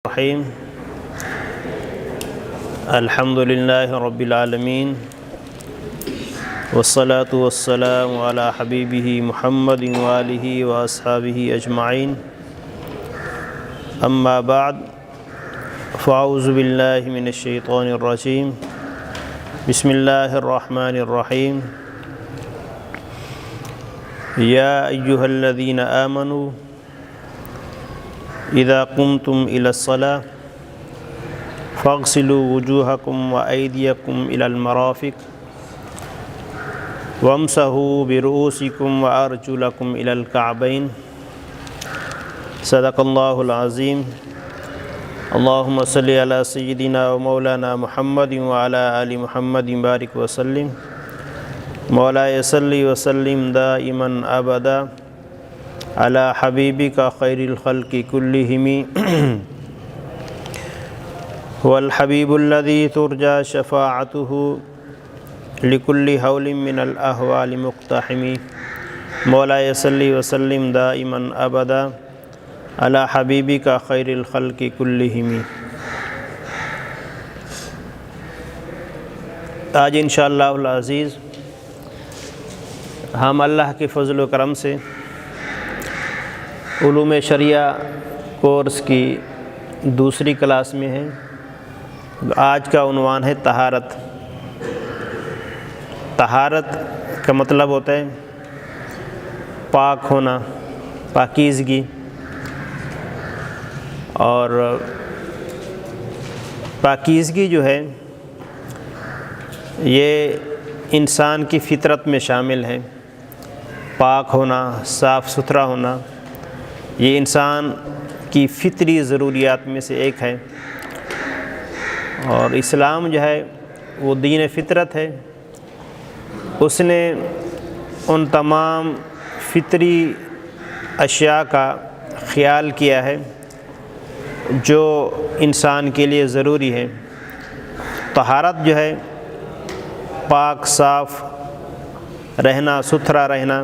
الرحیم الحمد للہ رب العالمین والصلاة والسلام علی حبیبہ محمد وآلہ واصحابہ اجمعین اما بعد فاعوذ باللہ من الشیطان الرجیم بسم اللہ الرحمن الرحیم یا ایہا الذین آمنوا اذا قمتم الى الصلاة فاغسلوا وجوهكم وأيديكم إلى المرافق وامسحوا برؤوسكم وأرجلكم إلى الكعبين صدق الله العظيم اللهم صل على سيدنا ومولانا محمد وعلى آل محمد بارك وسلم مولاي صل وسلم دائما أبدا على حبيبك خير الخلق كلهم هو الحبيب الذي ترجى شفاعته لكل هول من الأهوال مقتحم مولاي صل وسلم دائما أبدا على حبيبك خير الخلق كلهم۔ آج انشاءاللہ العزیز ہم اللہ کے فضل و کرم سے علوم شریعہ کورس کی دوسری کلاس میں ہیں۔ آج کا عنوان ہے طہارت۔ طہارت کا مطلب ہوتا ہے پاک ہونا، پاکیزگی، اور پاکیزگی جو ہے یہ انسان کی فطرت میں شامل ہے۔ پاک ہونا، صاف ستھرا ہونا، یہ انسان کی فطری ضروریات میں سے ایک ہے، اور اسلام جو ہے وہ دین فطرت ہے۔ اس نے ان تمام فطری اشیاء کا خیال کیا ہے جو انسان کے لیے ضروری ہے۔ طہارت جو ہے پاک صاف رہنا، ستھرا رہنا،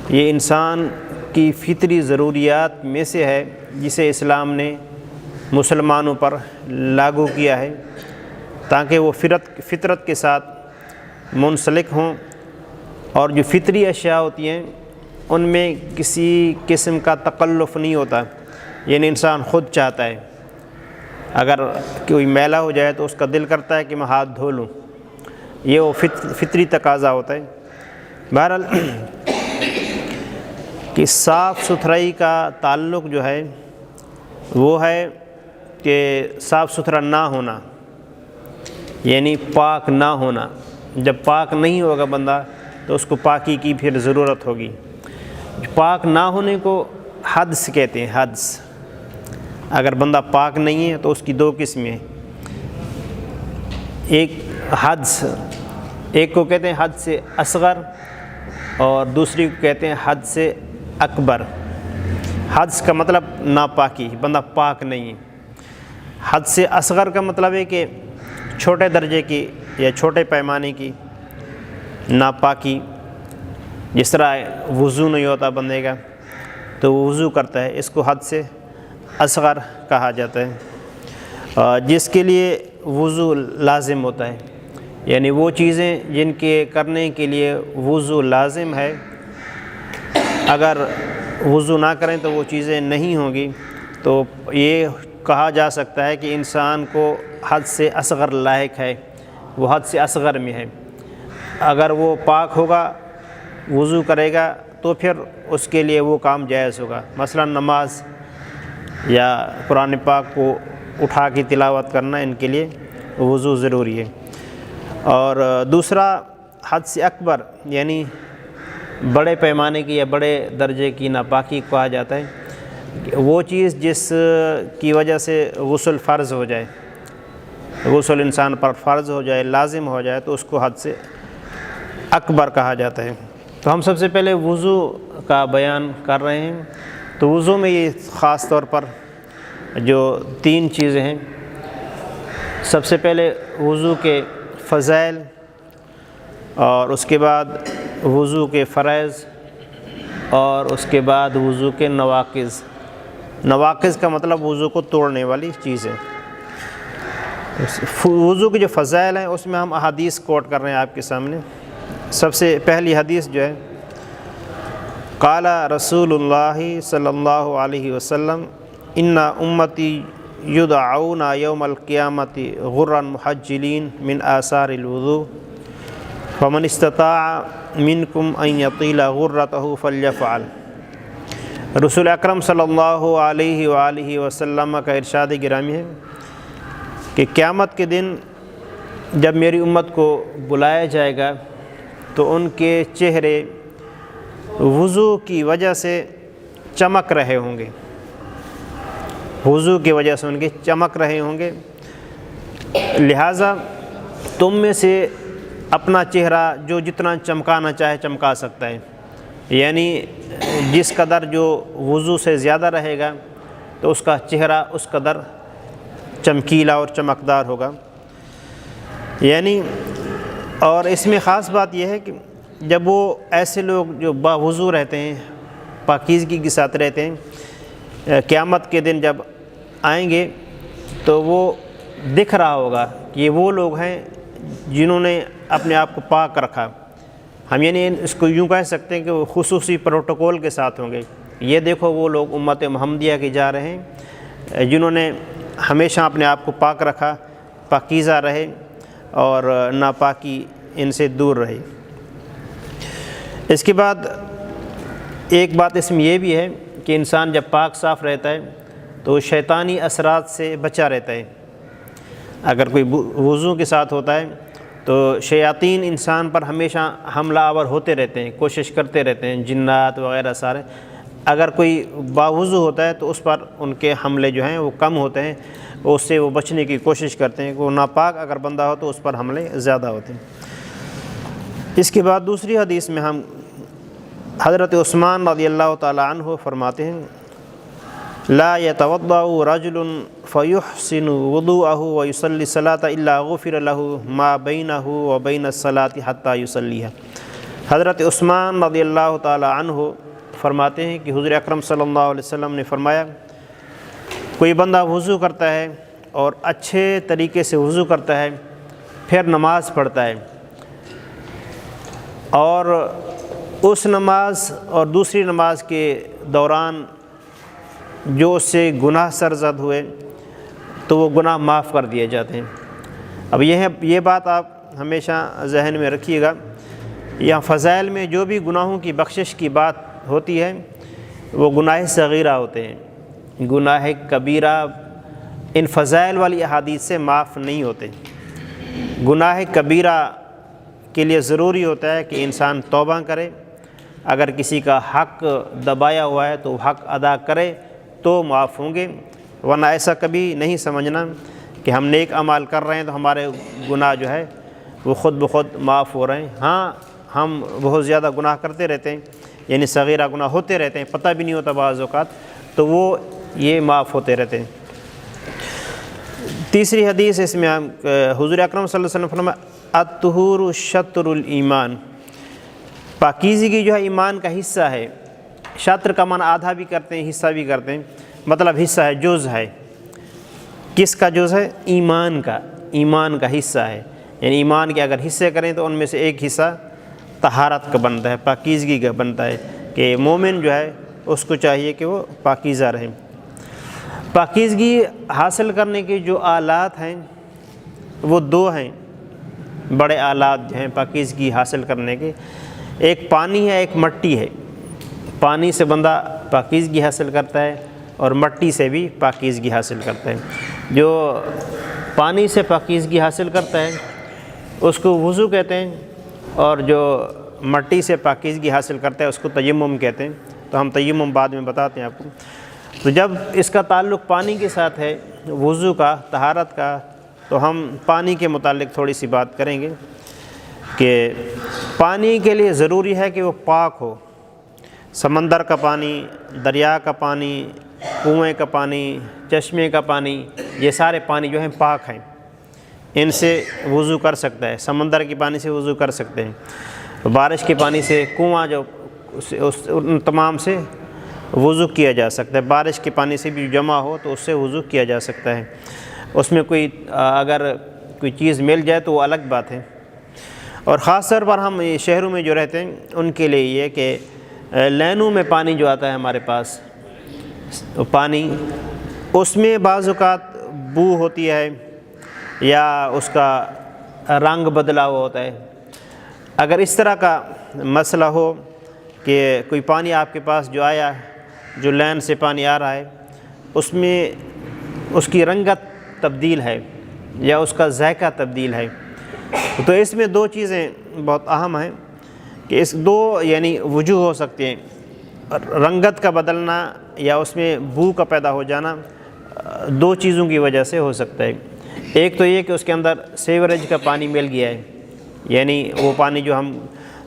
یہ انسان کی فطری ضروریات میں سے ہے جسے اسلام نے مسلمانوں پر لاگو کیا ہے تاکہ وہ فطرت کے ساتھ منسلک ہوں، اور جو فطری اشیاء ہوتی ہیں ان میں کسی قسم کا تکلف نہیں ہوتا، یعنی انسان خود چاہتا ہے۔ اگر کوئی میلا ہو جائے تو اس کا دل کرتا ہے کہ میں ہاتھ دھو لوں، یہ وہ فطری تقاضا ہوتا ہے۔ بہرحال کہ صاف ستھرائی کا تعلق جو ہے وہ ہے کہ صاف ستھرا نہ ہونا، یعنی پاک نہ ہونا۔ جب پاک نہیں ہوگا بندہ تو اس کو پاکی کی پھر ضرورت ہوگی۔ پاک نہ ہونے کو حدث کہتے ہیں، حدث۔ اگر بندہ پاک نہیں ہے تو اس کی دو قسمیں ہیں، ایک حدث، ایک کو کہتے ہیں حدث اصغر اور دوسری کو کہتے ہیں حدث اکبر۔ حدث کا مطلب ناپاکی، بندہ پاک نہیں ہے۔ حدث اصغر کا مطلب ہے کہ چھوٹے درجے کی یا چھوٹے پیمانے کی ناپاکی، جس طرح وضو نہیں ہوتا بندے کا تو وہ وضو کرتا ہے، اس کو حدث اصغر کہا جاتا ہے، جس کے لیے وضو لازم ہوتا ہے، یعنی وہ چیزیں جن کے کرنے کے لیے وضو لازم ہے، اگر وضو نہ کریں تو وہ چیزیں نہیں ہوں گی، تو یہ کہا جا سکتا ہے کہ انسان کو حد سے اصغر لاحق ہے، وہ حد سے اصغر میں ہے۔ اگر وہ پاک ہوگا، وضو کرے گا تو پھر اس کے لیے وہ کام جائز ہوگا، مثلا نماز یا قرآن پاک کو اٹھا کے تلاوت کرنا، ان کے لیے وضو ضروری ہے۔ اور دوسرا حد سے اکبر، یعنی بڑے پیمانے کی یا بڑے درجے کی ناپاکی کہا جاتا ہے، وہ چیز جس کی وجہ سے غسل فرض ہو جائے، غسل انسان پر فرض ہو جائے، لازم ہو جائے، تو اس کو حد سے اکبر کہا جاتا ہے۔ تو ہم سب سے پہلے وضو کا بیان کر رہے ہیں۔ تو وضو میں یہ خاص طور پر جو تین چیزیں ہیں، سب سے پہلے وضو کے فضائل، اور اس کے بعد وضو کے فرائض، اور اس کے بعد وضو کے نواقض۔ نواقض کا مطلب وضو کو توڑنے والی چیز ہے۔ وضو کی جو فضائل ہیں اس میں ہم احادیث کوٹ کر رہے ہیں آپ کے سامنے۔ سب سے پہلی حدیث جو ہے، قال رسول اللہ صلی اللہ علیہ وسلم ان امتی یدعون یوم القیامت غرا محجلین من آثار الوضوء فمن استطاع منکم ان یطیل غرتہ فلیفعل۔ رسول اکرم صلی اللہ علیہ وآلہ وسلم کا ارشاد گرامی ہے کہ قیامت کے دن جب میری امت کو بلایا جائے گا تو ان کے چہرے وضو کی وجہ سے چمک رہے ہوں گے، وضو کی وجہ سے ان کے چمک رہے ہوں گے، لہٰذا تم میں سے اپنا چہرہ جو جتنا چمکانا چاہے چمکا سکتا ہے، یعنی جس قدر جو وضو سے زیادہ رہے گا تو اس کا چہرہ اس قدر چمکیلا اور چمکدار ہوگا۔ یعنی اور اس میں خاص بات یہ ہے کہ جب وہ ایسے لوگ جو باوضو رہتے ہیں، پاکیزگی کے ساتھ رہتے ہیں، قیامت کے دن جب آئیں گے تو وہ دکھ رہا ہوگا کہ یہ وہ لوگ ہیں جنہوں نے اپنے آپ کو پاک رکھا۔ ہم یعنی اس کو یوں کہہ سکتے ہیں کہ وہ خصوصی پروٹوکول کے ساتھ ہوں گے۔ یہ دیکھو وہ لوگ امت محمدیہ کے جا رہے ہیں جنہوں نے ہمیشہ اپنے آپ کو پاک رکھا، پاکیزہ رہے اور ناپاکی ان سے دور رہے۔ اس کے بعد ایک بات اس میں یہ بھی ہے کہ انسان جب پاک صاف رہتا ہے تو شیطانی اثرات سے بچا رہتا ہے۔ اگر کوئی وضو کے ساتھ ہوتا ہے تو شیاطین انسان پر ہمیشہ حملہ آور ہوتے رہتے ہیں، کوشش کرتے رہتے ہیں، جنات وغیرہ سارے۔ اگر کوئی باوضو ہوتا ہے تو اس پر ان کے حملے جو ہیں وہ کم ہوتے ہیں، اس سے وہ بچنے کی کوشش کرتے ہیں۔ وہ ناپاک اگر بندہ ہو تو اس پر حملے زیادہ ہوتے ہیں۔ اس کے بعد دوسری حدیث میں ہم حضرت عثمان رضی اللہ تعالی عنہ فرماتے ہیں لا يتوضأ رجل فيحسن وضوءه ويصلي الصلاة الا غفر له ما بينه وبين الصلاة حتى يصليها۔ حضرت عثمان رضی اللہ تعالی عنہ فرماتے ہیں کہ حضور اکرم صلی اللہ علیہ وسلم نے فرمایا کوئی بندہ وضو کرتا ہے اور اچھے طریقے سے وضو کرتا ہے، پھر نماز پڑھتا ہے، اور اس نماز اور دوسری نماز کے دوران جو اس سے گناہ سرزد ہوئے تو وہ گناہ معاف کر دیے جاتے ہیں۔ اب یہ بات آپ ہمیشہ ذہن میں رکھیے گا، یہاں فضائل میں جو بھی گناہوں کی بخشش کی بات ہوتی ہے وہ گناہ صغیرہ ہوتے ہیں، گناہ کبیرہ ان فضائل والی احادیث سے معاف نہیں ہوتے۔ گناہ کبیرہ کے لیے ضروری ہوتا ہے کہ انسان توبہ کرے، اگر کسی کا حق دبایا ہوا ہے تو حق ادا کرے تو معاف ہوں گے، ورنہ ایسا کبھی نہیں سمجھنا کہ ہم نیک اعمال کر رہے ہیں تو ہمارے گناہ جو ہے وہ خود بخود معاف ہو رہے ہیں۔ ہاں ہم بہت زیادہ گناہ کرتے رہتے ہیں، یعنی صغیرہ گناہ ہوتے رہتے ہیں، پتہ بھی نہیں ہوتا بعض اوقات، تو وہ یہ معاف ہوتے رہتے ہیں۔ تیسری حدیث اس میں حضور اکرم صلی اللہ علیہ وسلم فرمایا الطہور شطر الایمان، پاکیزگی جو ہے ایمان کا حصہ ہے۔ شطر کا معنی آدھا بھی کرتے ہیں، حصہ بھی کرتے ہیں، مطلب حصہ ہے، جز ہے۔ کس کا جز ہے؟ ایمان کا، ایمان کا حصہ ہے۔ یعنی ایمان کے اگر حصے کریں تو ان میں سے ایک حصہ طہارت کا بنتا ہے، پاکیزگی کا بنتا ہے، کہ مومن جو ہے اس کو چاہیے کہ وہ پاکیزہ رہے۔ پاکیزگی حاصل کرنے کے جو آلات ہیں وہ دو ہیں، بڑے آلات جو ہیں پاکیزگی حاصل کرنے کے، ایک پانی ہے، ایک مٹی ہے۔ پانی سے بندہ پاکیزگی حاصل کرتا ہے اور مٹی سے بھی پاکیزگی حاصل کرتا ہے۔ جو پانی سے پاکیزگی حاصل کرتا ہے اس کو وضو کہتے ہیں، اور جو مٹی سے پاکیزگی حاصل کرتا ہے اس کو تیمم کہتے ہیں۔ تو ہم تیمم بعد میں بتاتے ہیں آپ کو۔ تو جب اس کا تعلق پانی کے ساتھ ہے، وضو کا، طہارت کا، تو ہم پانی کے متعلق تھوڑی سی بات کریں گے کہ پانی کے لیے ضروری ہے کہ وہ پاک ہو۔ سمندر کا پانی، دریا کا پانی، کنویں کا پانی، چشمے کا پانی، یہ سارے پانی جو ہیں پاک ہیں، ان سے وضو کر سکتا ہے۔ سمندر کے پانی سے وضو کر سکتے ہیں، بارش کے پانی سے، کنواں جو ان تمام سے وضو کیا جا سکتا ہے۔ بارش کے پانی سے بھی جمع ہو تو اس سے وضو کیا جا سکتا ہے، اس میں اگر کوئی چیز مل جائے تو وہ الگ بات ہے۔ اور خاص طور پر ہم شہروں میں جو رہتے ہیں ان کے لیے یہ کہ لینوں میں پانی جو آتا ہے ہمارے پاس، پانی اس میں بعض اوقات بو ہوتی ہے یا اس کا رنگ بدلا ہوا ہوتا ہے۔ اگر اس طرح کا مسئلہ ہو کہ کوئی پانی آپ کے پاس جو آیا، جو لین سے پانی آ رہا ہے، اس میں اس کی رنگت تبدیل ہے یا اس کا ذائقہ تبدیل ہے، تو اس میں دو چیزیں بہت اہم ہیں کہ اس دو یعنی وجوہ ہو سکتے ہیں، رنگت کا بدلنا یا اس میں بو کا پیدا ہو جانا دو چیزوں کی وجہ سے ہو سکتا ہے۔ ایک تو یہ کہ اس کے اندر سیوریج کا پانی مل گیا ہے، یعنی وہ پانی جو ہم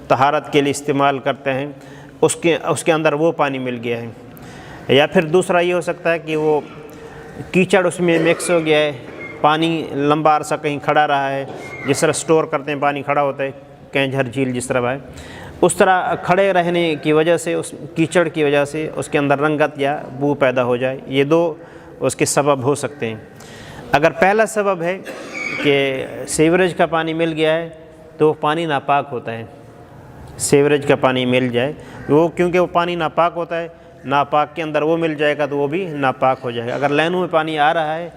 طہارت کے لیے استعمال کرتے ہیں اس کے اندر وہ پانی مل گیا ہے، یا پھر دوسرا یہ ہو سکتا ہے کہ وہ کیچڑ اس میں مکس ہو گیا ہے، پانی لمبا عرصہ کہیں کھڑا رہا ہے، جس طرح سٹور کرتے ہیں پانی کھڑا ہوتا ہے کینجھر جھیل جس طرح ہے، اس طرح کھڑے رہنے کی وجہ سے اس کیچڑ کی وجہ سے اس کے اندر رنگت یا بو پیدا ہو جائے، یہ دو اس کے سبب ہو سکتے ہیں۔ اگر پہلا سبب ہے کہ سیوریج کا پانی مل گیا ہے تو وہ پانی ناپاک ہوتا ہے، سیوریج کا پانی مل جائے وہ، کیونکہ وہ پانی ناپاک ہوتا ہے، ناپاک کے اندر وہ مل جائے گا تو وہ بھی ناپاک ہو جائے گا۔ اگر لینوں میں پانی آ رہا ہے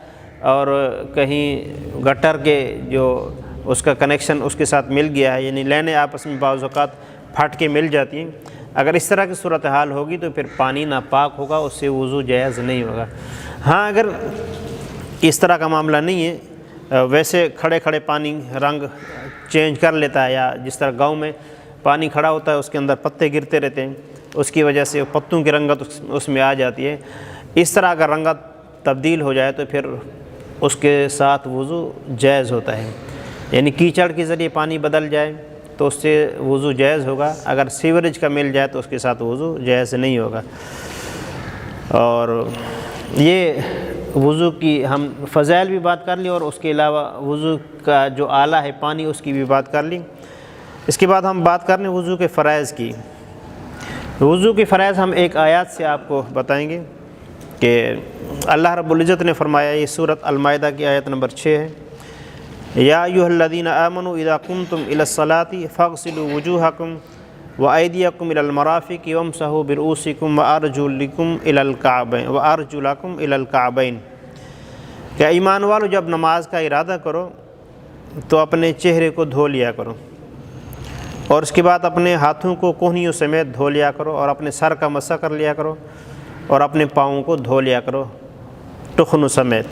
اور کہیں گٹر کے جو اس کا کنیکشن اس کے ساتھ مل گیا ہے، یعنی لینیں آپس میں بعض اوقات پھٹ کے مل جاتی ہیں، اگر اس طرح کی صورتحال ہوگی تو پھر پانی ناپاک ہوگا، اس سے وضو جائز نہیں ہوگا۔ ہاں اگر اس طرح کا معاملہ نہیں ہے، ویسے کھڑے کھڑے پانی رنگ چینج کر لیتا ہے، یا جس طرح گاؤں میں پانی کھڑا ہوتا ہے اس کے اندر پتے گرتے رہتے ہیں، اس کی وجہ سے پتوں کی رنگت اس میں آ جاتی ہے، اس طرح اگر رنگت تبدیل ہو جائے تو پھر اس کے ساتھ وضو جائز ہوتا ہے، یعنی کیچڑ کے ذریعے پانی بدل جائے تو اس سے وضو جائز ہوگا، اگر سیوریج کا مل جائے تو اس کے ساتھ وضو جائز نہیں ہوگا۔ اور یہ وضو کی ہم فضائل بھی بات کر لی، اور اس کے علاوہ وضو کا جو آلہ ہے پانی اس کی بھی بات کر لی۔ اس کے بعد ہم بات کر لیں وضو کے فرائض کی۔ وضو کے فرائض ہم ایک آیات سے آپ کو بتائیں گے کہ اللہ رب العزت نے فرمایا، یہ سورۃ المائدہ کی آیت نمبر 6 ہے، یا ایھا الذین آمنوا اذا قمتم الی الصلاۃ فاغسلوا وجوہکم وایدیکم الی المرافق وامسحوا برؤوسکم وارجلکم الی الکعبین، کہ ایمان والو جب نماز کا ارادہ کرو تو اپنے چہرے کو دھو لیا کرو، اور اس کے بعد اپنے ہاتھوں کو کہنیوں سمیت دھو لیا کرو، اور اپنے سر کا مسح کر لیا کرو، اور اپنے پاؤں کو دھو لیا کرو ٹخنوں سمیت۔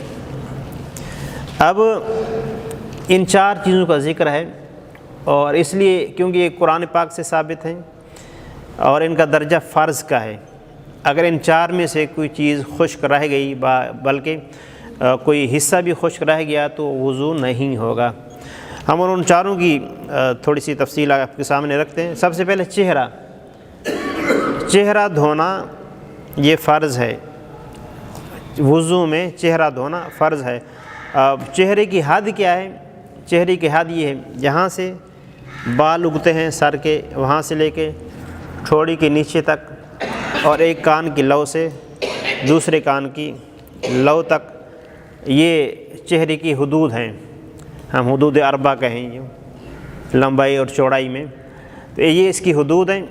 اب ان چار چیزوں کا ذکر ہے، اور اس لیے کیونکہ یہ قرآن پاک سے ثابت ہیں اور ان کا درجہ فرض کا ہے، اگر ان چار میں سے کوئی چیز خشک رہ گئی بلکہ کوئی حصہ بھی خشک رہ گیا تو وضو نہیں ہوگا۔ ہم ان چاروں کی تھوڑی سی تفصیل آپ کے سامنے رکھتے ہیں۔ سب سے پہلے چہرہ دھونا یہ فرض ہے، وضو میں چہرہ دھونا فرض ہے۔ چہرے کی حد کیا ہے؟ چہرے کی حد یہ ہے جہاں سے بال اگتے ہیں سر کے، وہاں سے لے کے ٹھوڑی کے نیچے تک، اور ایک کان کی لو سے دوسرے کان کی لو تک، یہ چہرے کی حدود ہیں، ہم حدود اربع کہیں گے لمبائی اور چوڑائی میں، تو یہ اس کی حدود ہیں۔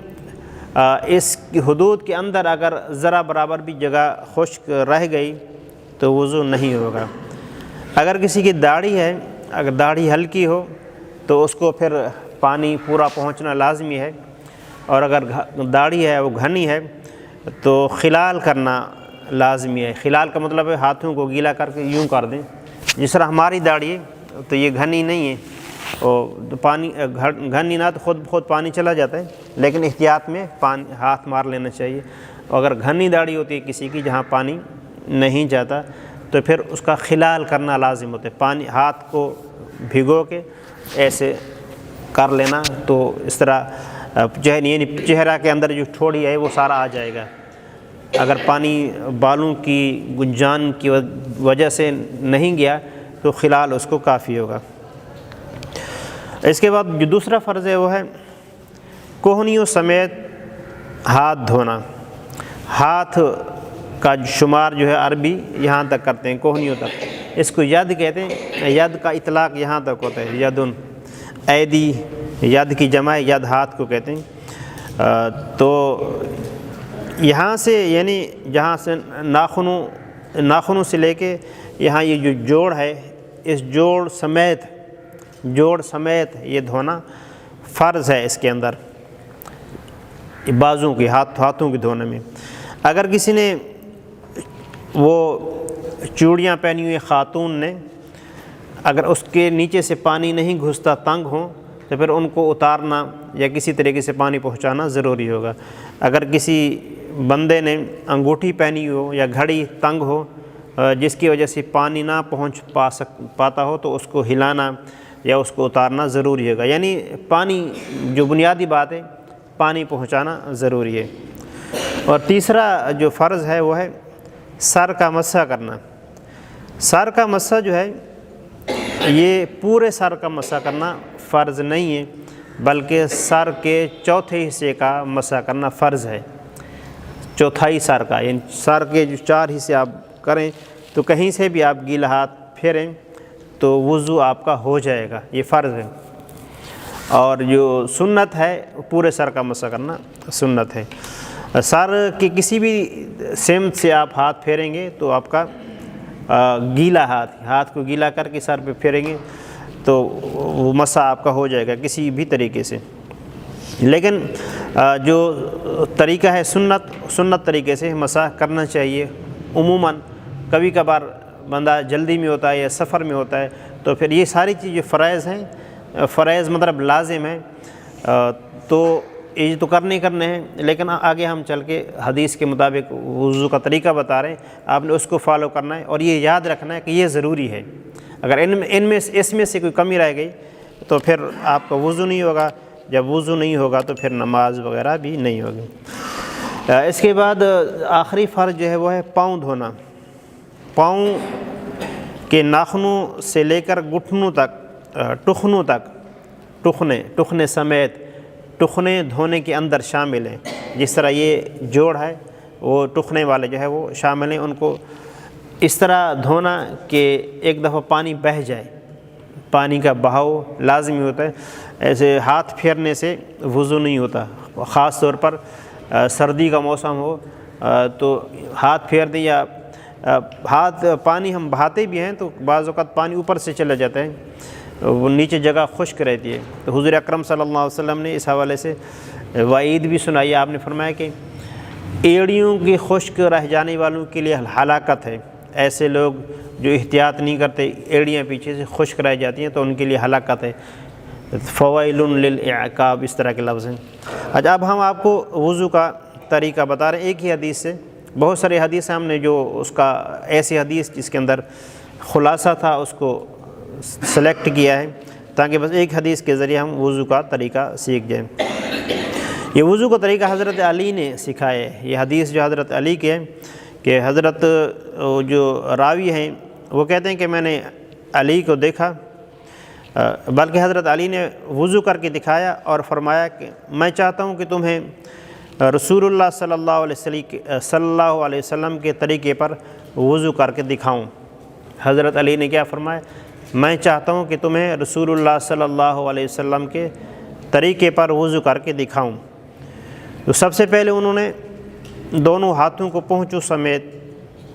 اس کی حدود کے اندر اگر ذرا برابر بھی جگہ خشک رہ گئی تو وضو نہیں ہوگا۔ اگر کسی کی داڑھی ہے، اگر داڑھی ہلکی ہو تو اس کو پھر پانی پورا پہنچنا لازمی ہے، اور اگر داڑھی ہے وہ گھنی ہے تو خلال کرنا لازمی ہے۔ خلال کا مطلب ہے ہاتھوں کو گیلا کر کے یوں کر دیں، جس طرح ہماری داڑھی ہے تو یہ گھنی نہیں ہے، اور پانی گھنی نہ تو خود بخود پانی چلا جاتا ہے، لیکن احتیاط میں ہاتھ مار لینا چاہیے۔ اور اگر گھنی داڑھی ہوتی ہے کسی کی جہاں پانی نہیں جاتا تو پھر اس کا خلال کرنا لازم ہوتا ہے، پانی ہاتھ کو بھگو کے ایسے کر لینا، تو اس طرح یعنی چہرہ کے اندر جو ٹھوڑی ہے وہ سارا آ جائے گا۔ اگر پانی بالوں کی گنجان کی وجہ سے نہیں گیا تو خلال اس کو کافی ہوگا۔ اس کے بعد جو دوسرا فرض ہے وہ ہے کوہنیوں سمیت ہاتھ دھونا۔ ہاتھ کا شمار جو ہے عربی یہاں تک کرتے ہیں، کوہنیوں تک، اس کو ید کہتے ہیں۔ ید کا اطلاق یہاں تک ہوتا ہے، یدن، ایدی، ید کی جمع ید ہاتھ کو کہتے ہیں۔ تو یہاں سے یعنی جہاں سے ناخنوں سے لے کے یہاں یہ جو جوڑ ہے، اس جوڑ سمیت یہ دھونا فرض ہے اس کے اندر، بازوں کی ہاتھوں کے دھونے میں۔ اگر کسی نے وہ چوڑیاں پہنی ہوئی خاتون نے، اگر اس کے نیچے سے پانی نہیں گھستا، تنگ ہوں، تو پھر ان کو اتارنا یا کسی طریقے سے پانی پہنچانا ضروری ہوگا۔ اگر کسی بندے نے انگوٹھی پہنی ہو یا گھڑی تنگ ہو جس کی وجہ سے پانی نہ پہنچ پاتا ہو، تو اس کو ہلانا یا اس کو اتارنا ضروری ہوگا۔ یعنی پانی، جو بنیادی بات ہے، پانی پہنچانا ضروری ہے۔ اور تیسرا جو فرض ہے وہ ہے سر کا مسح کرنا۔ سر کا مسح جو ہے یہ پورے سر کا مسح کرنا فرض نہیں ہے، بلکہ سر کے چوتھے حصے کا مسح کرنا فرض ہے، چوتھائی سر کا، یعنی سر کے جو 4 حصے آپ کریں تو کہیں سے بھی آپ گیلا ہاتھ پھیریں تو وضو آپ کا ہو جائے گا، یہ فرض ہے۔ اور جو سنت ہے پورے سر کا مسح کرنا سنت ہے۔ سر کے کسی بھی سمت سے آپ ہاتھ پھیریں گے تو آپ کا گیلا ہاتھ کو گیلا کر کے سر پہ پھیریں گے تو وہ مسح آپ کا ہو جائے گا کسی بھی طریقے سے۔ لیکن جو طریقہ ہے سنت طریقے سے مسح کرنا چاہیے۔ عموماً کبھی کبھار بندہ جلدی میں ہوتا ہے یا سفر میں ہوتا ہے، تو پھر یہ ساری چیزیں فرائض ہیں، فرائض مطلب لازم ہیں، تو یہ تو کرنے ہیں، لیکن آگے ہم چل کے حدیث کے مطابق وضو کا طریقہ بتا رہے ہیں، آپ نے اس کو فالو کرنا ہے اور یہ یاد رکھنا ہے کہ یہ ضروری ہے۔ اگر اس میں سے کوئی کمی رہ گئی تو پھر آپ کا وضو نہیں ہوگا، جب وضو نہیں ہوگا تو پھر نماز وغیرہ بھی نہیں ہوگی۔ اس کے بعد آخری فرض جو ہے وہ ہے پاؤں دھونا۔ پاؤں کے ناخنوں سے لے کر گھٹنوں تک، ٹخنوں تک، ٹخنے سمیت، ٹخنے دھونے کے اندر شامل ہیں۔ جس طرح یہ جوڑ ہے وہ ٹخنے والے جو ہے وہ شامل ہیں، ان کو اس طرح دھونا کہ ایک دفعہ پانی بہہ جائے، پانی کا بہاؤ لازمی ہوتا ہے۔ ایسے ہاتھ پھیرنے سے وضو نہیں ہوتا، خاص طور پر سردی کا موسم ہو تو ہاتھ پھیر دیں، یا پانی ہم بہاتے بھی ہیں تو بعض اوقات پانی اوپر سے چلا جاتا ہے، وہ نیچے جگہ خشک رہتی ہے، تو حضور اکرم صلی اللہ علیہ وسلم نے اس حوالے سے وعید بھی سنائی۔ آپ نے فرمایا کہ ایڑیوں کے خشک رہ جانے والوں کے لیے ہلاکت ہے، ایسے لوگ جو احتیاط نہیں کرتے، ایڑیاں پیچھے سے خشک رہ جاتی ہیں تو ان کے لیے ہلاکت ہے۔ فوائل للعقاب، اس طرح کے لفظ ہیں۔ اچھا، اب ہم آپ کو وضو کا طریقہ بتا رہے ہیں ایک ہی حدیث سے۔ بہت سارے حدیث ہم نے جو اس کا ایسی حدیث جس کے اندر خلاصہ تھا اس کو سلیکٹ کیا ہے تاکہ بس ایک حدیث کے ذریعے ہم وضو کا طریقہ سیکھ جائیں۔ یہ وضو کا طریقہ حضرت علی نے سکھایا ہے۔ یہ حدیث جو حضرت علی کی ہے کہ حضرت جو راوی ہیں وہ کہتے ہیں کہ میں نے علی کو دیکھا، بلکہ حضرت علی نے وضو کر کے دکھایا اور فرمایا کہ میں چاہتا ہوں کہ تمہیں رسول اللہ صلی اللہ علیہ وسلم کے طریقے پر وضو کر کے دکھاؤں۔ حضرت علی نے کیا فرمایا؟ میں چاہتا ہوں کہ تمہیں رسول اللہ صلی اللہ علیہ وسلم کے طریقے پر وضو کر کے دکھاؤں۔ تو سب سے پہلے انہوں نے دونوں ہاتھوں کو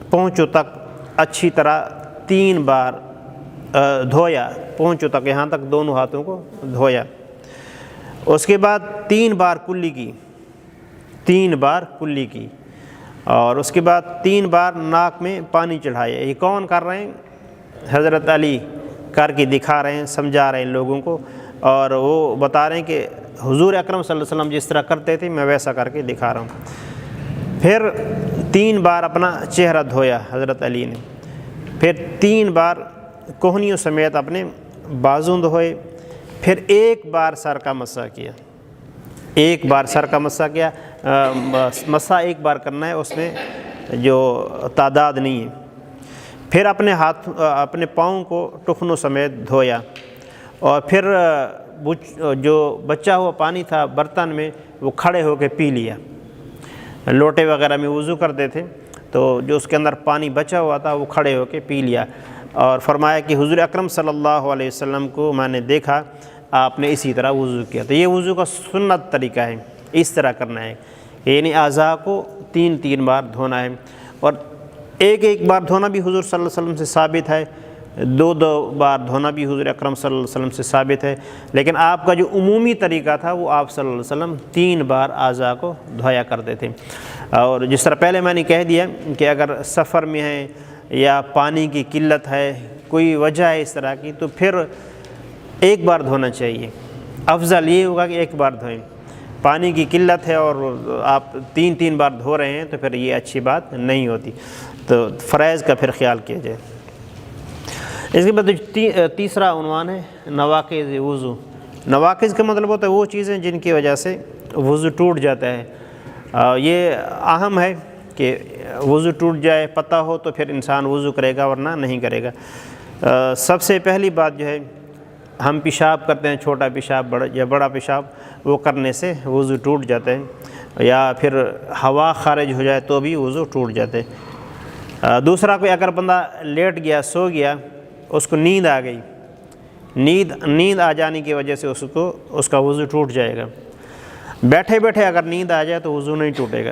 پہنچوں تک اچھی طرح 3 بار دھویا، پہنچوں تک، یہاں تک دونوں ہاتھوں کو دھویا۔ اس کے بعد 3 بار کلی کی، اور اس کے بعد 3 بار ناک میں پانی چڑھایا۔ یہ کون کر رہے ہیں؟ حضرت علی کر کے دکھا رہے ہیں، سمجھا رہے ہیں لوگوں کو، اور وہ بتا رہے ہیں کہ حضور اکرم صلی اللہ علیہ وسلم جس طرح کرتے تھے میں ویسا کر کے دکھا رہا ہوں۔ پھر 3 بار اپنا چہرہ دھویا حضرت علی نے، پھر 3 بار کوہنیوں سمیت اپنے بازو دھوئے، پھر 1 بار سر کا مسح کیا، 1 بار سر کا مسح کیا۔ مسح 1 بار کرنا ہے، اس میں جو تعداد نہیں ہے۔ پھر اپنے پاؤں کو ٹخنوں سمیت دھویا، اور پھر جو بچا ہوا پانی تھا برتن میں وہ کھڑے ہو کے پی لیا۔ لوٹے وغیرہ میں وضو کرتے تھے تو جو اس کے اندر پانی بچا ہوا تھا وہ کھڑے ہو کے پی لیا، اور فرمایا کہ حضور اکرم صلی اللہ علیہ وسلم کو میں نے دیکھا آپ نے اسی طرح وضو کیا۔ تو یہ وضو کا سنت طریقہ ہے، اس طرح کرنا ہے، یعنی اعضاء کو 3 بار دھونا ہے، اور ایک بار دھونا بھی حضور صلی اللہ علیہ وسلم سے ثابت ہے، 2 بار دھونا بھی حضور اکرم صلی اللہ علیہ وسلم سے ثابت ہے، لیکن آپ کا جو عمومی طریقہ تھا وہ آپ صلی اللہ علیہ وسلم 3 بار اعضاء کو دھویا کرتے تھے۔ اور جس طرح پہلے میں نے کہہ دیا کہ اگر سفر میں ہے یا پانی کی قلت ہے، کوئی وجہ ہے اس طرح کی، تو پھر 1 بار دھونا چاہیے، افضل یہ ہوگا کہ 1 بار دھوئیں۔ پانی کی قلت ہے اور آپ 3 بار دھو رہے ہیں تو پھر یہ اچھی بات نہیں ہوتی، تو فرائض کا پھر خیال کیا جائے۔ اس کے بعد تیسرا عنوان ہے نواقض وضو۔ نواقض کا مطلب ہوتا ہے وہ چیزیں جن کی وجہ سے وضو ٹوٹ جاتا ہے۔ یہ اہم ہے کہ وضو ٹوٹ جائے، پتہ ہو تو پھر انسان وضو کرے گا ورنہ نہیں کرے گا۔ سب سے پہلی بات جو ہے، ہم پیشاب کرتے ہیں، چھوٹا پیشاب یا بڑا پیشاب، وہ کرنے سے وضو ٹوٹ جاتا ہے، یا پھر ہوا خارج ہو جائے تو بھی وضو ٹوٹ جاتے ہیں۔ دوسرا، کوئی اگر بندہ لیٹ گیا، سو گیا، اس کو نیند آ گئی، نیند آ جانے کی وجہ سے اس کا وضو ٹوٹ جائے گا۔ بیٹھے بیٹھے اگر نیند آ جائے تو وضو نہیں ٹوٹے گا،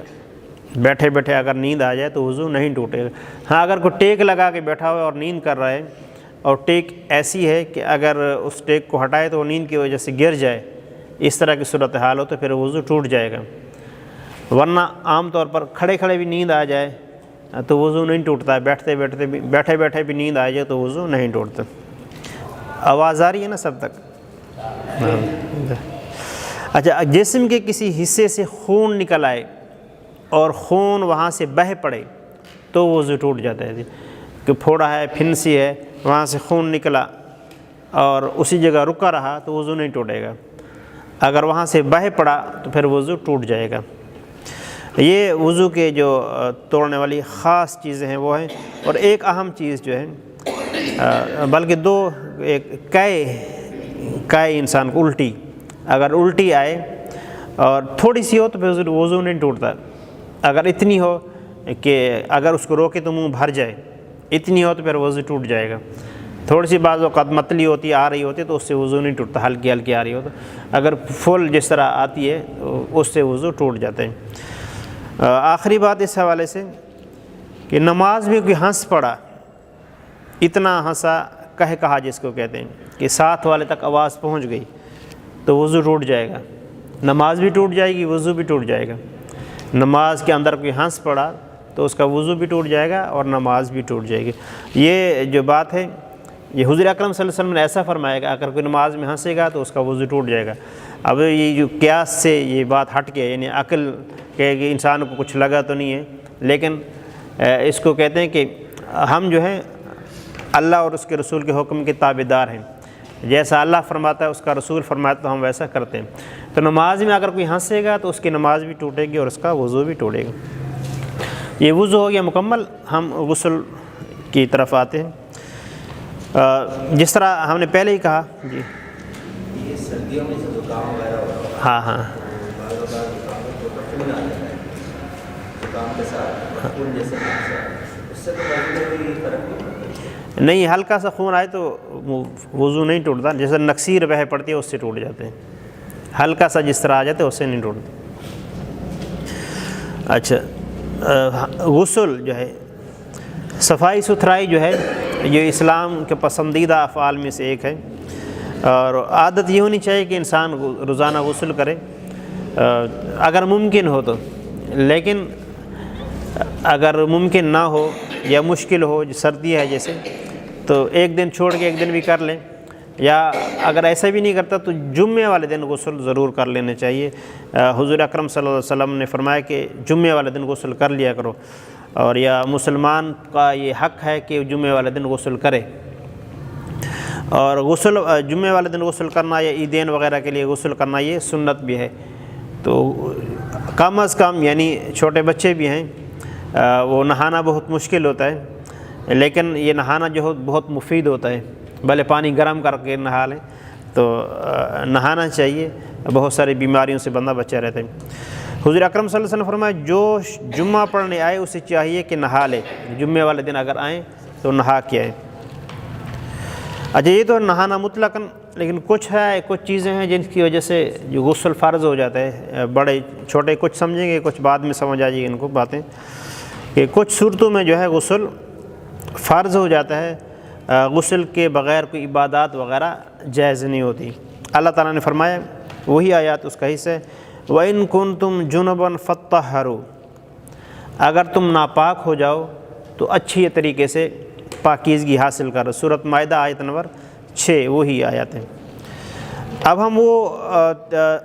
بیٹھے بیٹھے اگر نیند آ جائے تو وضو نہیں ٹوٹے گا۔ ہاں، اگر کوئی ٹیک لگا کے بیٹھا ہوا ہے اور نیند کر رہا ہے، اور ٹیک ایسی ہے کہ اگر اس ٹیک کو ہٹائے تو وہ نیند کی وجہ سے گر جائے، اس طرح کی صورتحال ہو تو پھر وضو ٹوٹ جائے گا۔ ورنہ عام طور پر کھڑے کھڑے بھی نیند آ جائے تو وضو نہیں ٹوٹتا ہے، بیٹھے بیٹھے بھی نیند آ جائے تو وضو نہیں ٹوٹتا۔ آواز آ رہی ہے نا سب تک؟ اچھا، جسم کے کسی حصے سے خون نکل آئے اور خون وہاں سے بہہ پڑے تو وضو ٹوٹ جاتا ہے۔ کہ پھوڑا ہے، پھنسی ہے، وہاں سے خون نکلا اور اسی جگہ رکا رہا تو وضو نہیں ٹوٹے گا، اگر وہاں سے بہہ پڑا تو پھر وضو ٹوٹ جائے گا۔ یہ وضو کے جو توڑنے والی خاص چیزیں ہیں وہ ہیں۔ اور ایک اہم چیز جو ہے، بلکہ 2، ایک کائے انسان کو الٹی، اگر الٹی آئے اور تھوڑی سی ہو تو پھر وضو نہیں ٹوٹتا، اگر اتنی ہو کہ اگر اس کو روکے تو منہ بھر جائے، اتنی ہو تو پھر وضو ٹوٹ جائے گا۔ تھوڑی سی بعض اوقات متلی ہوتی آ رہی ہوتی تو اس سے وضو نہیں ٹوٹتا، ہلکی ہلکی آ رہی ہو تو، اگر فل جس طرح آتی ہے اس سے وضو ٹوٹ جاتے ہیں۔ آخری بات اس حوالے سے کہ نماز میں کوئی ہنس پڑا، اتنا ہنسا، کہا جس کو کہتے ہیں کہ ساتھ والے تک آواز پہنچ گئی تو وضو ٹوٹ جائے گا، نماز بھی ٹوٹ جائے گی، وضو بھی ٹوٹ جائے گا۔ نماز کے اندر کوئی ہنس پڑا تو اس کا وضو بھی ٹوٹ جائے گا اور نماز بھی ٹوٹ جائے گی۔ یہ جو بات ہے، یہ حضور اکرم صلی اللہ علیہ وسلم نے ایسا فرمایا کہ اگر کوئی نماز میں ہنسے گا تو اس کا وضو ٹوٹ جائے گا۔ اب یہ جو قیاس سے یہ بات ہٹ کے، یعنی عقل کہ انسان کو کچھ لگا تو نہیں ہے، لیکن اس کو کہتے ہیں کہ ہم جو ہیں اللہ اور اس کے رسول کے حکم کے تابعدار ہیں، جیسا اللہ فرماتا ہے اس کا رسول فرماتا ہے تو ہم ویسا کرتے ہیں۔ تو نماز میں اگر کوئی ہنسے گا تو اس کی نماز بھی ٹوٹے گی اور اس کا وضو بھی ٹوٹے گا۔ یہ وضو ہو گیا مکمل۔ ہم غسل کی طرف آتے ہیں۔ جس طرح ہم نے پہلے ہی کہا، جی یہ سردیوں میں سے زکام وغیرہ ہوتا ہے، ہاں ہاں، بعض اوقات زکام میں تو خون آ جاتا ہے، زکام کے ساتھ خون جیسے اس سے تو کوئی فرق نہیں پڑتا؟ نہیں، ہلکا سا خون آئے تو وضو نہیں ٹوٹتا، جیسے نکسیر بہہ پڑتی ہے اس سے ٹوٹ جاتے ہیں، ہلکا سا جس طرح آ جاتے اس سے نہیں ٹوٹتے۔ اچھا، غسل جو ہے، صفائی ستھرائی جو ہے، یہ اسلام کے پسندیدہ افعال میں سے ایک ہے، اور عادت یہ ہونی چاہیے کہ انسان روزانہ غسل کرے اگر ممکن ہو تو، لیکن اگر ممکن نہ ہو یا مشکل ہو، سردی ہے جیسے، تو ایک دن چھوڑ کے ایک دن بھی کر لیں، یا اگر ایسا بھی نہیں کرتا تو جمعے والے دن غسل ضرور کر لینے چاہیے۔ حضور اکرم صلی اللہ علیہ وسلم نے فرمایا کہ جمعے والے دن غسل کر لیا کرو، اور یا مسلمان کا یہ حق ہے کہ جمعے والے دن غسل کرے۔ اور غسل جمعے والے دن غسل کرنا یا عیدین وغیرہ کے لیے غسل کرنا یہ سنت بھی ہے۔ تو کم از کم، یعنی چھوٹے بچے بھی ہیں، وہ نہانا بہت مشکل ہوتا ہے، لیکن یہ نہانا جو بہت مفید ہوتا ہے، بھلے پانی گرم کر کے نہا لیں تو نہانا چاہیے، بہت ساری بیماریوں سے بندہ بچا رہتا ہے۔ حضور اکرم صلی اللہ علیہ وسلم فرمایا جو جمعہ پڑھنے آئے اسے چاہیے کہ نہا لے، جمعے والے دن اگر آئیں تو نہا کے آئیں۔ اچھا یہ تو نہانا مطلقاً، لیکن کچھ چیزیں ہیں جن کی وجہ سے جو غسل فرض ہو جاتا ہے، بڑے چھوٹے کچھ سمجھیں گے، کچھ بعد میں سمجھ آ جائے گی ان کو باتیں، کہ کچھ صورتوں میں جو ہے غسل فرض ہو جاتا ہے، غسل کے بغیر کوئی عبادات وغیرہ جائز نہیں ہوتی۔ اللہ تعالیٰ نے فرمایا، وہی آیات اس کا حصہ ہے، وَإِن كُنتُمْ جُنُبًا فَطَّهَّرُوا، اگر تم ناپاک ہو جاؤ تو اچھی طریقے سے پاکیزگی حاصل کرو۔ سورۃ مائدہ آیت نمبر 6 وہی آیات ہیں۔ اب ہم وہ